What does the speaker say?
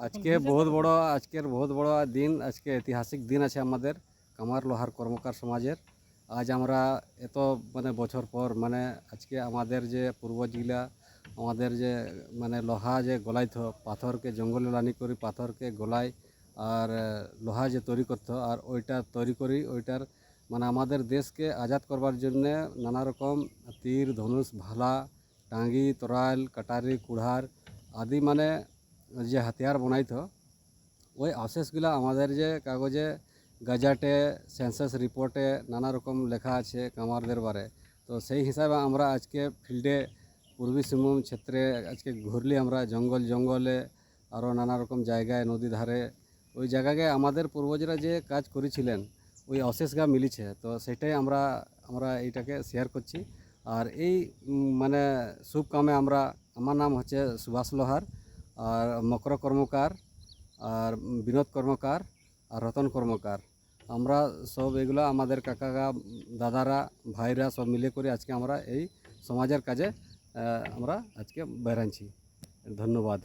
আজকের বহুত বড় দিন, আজকে ঐতিহাসিক দিন আছে আমাদের কামার লোহার কর্মকার সমাজের। আজ আমরা এত বছর পর আজকে আমাদের যে পূর্বজগুলা আমাদের যে লোহা যে গলাইতো, পাথরকে জঙ্গলে লানি করে পাথরকে গলায় আর লোহা যে তৈরি করতো, আর ওইটা তৈরি করি ওইটার আমাদের দেশকে আজাদ করবার জন্য নানা রকম তীর ধনুষ ভালা টাঙ্গি তরাইল কাটারি কুড়ার আদি যে হাতিয়ার বানাইতো, ওই অবশেষগুলো আমাদের যে কাগজে গাজেটে সেন্সাস রিপোর্টে নানা রকম লেখা আছে কামারদের বারে। তো সেই হিসাবে আমরা আজকে ফিল্ডে পূর্বী সিংভূম ক্ষেত্রে আজকে ঘুরলি আমরা জঙ্গলে আরও নানা রকম জায়গায় নদী ধারে ওই জায়গায় আমাদের পূর্বজরা যে কাজ করেছিলেন ওই অশেষগা মিলিছে। তো সেটাই আমরা এইটাকে শেয়ার করছি। আর এই শুভ কামে আমার নাম হচ্ছে সুভাষ লোহার, আর মকর কর্মকার, আর বিনোদ কর্মকার, আর রতন কর্মকার। আমরা সব এগুলা আমাদের কাকারা দাদারা ভাইরা সব মিলে করে আজকে আমরা এই সমাজের কাজে আমরা আজকে বেরাচ্ছি। ধন্যবাদ।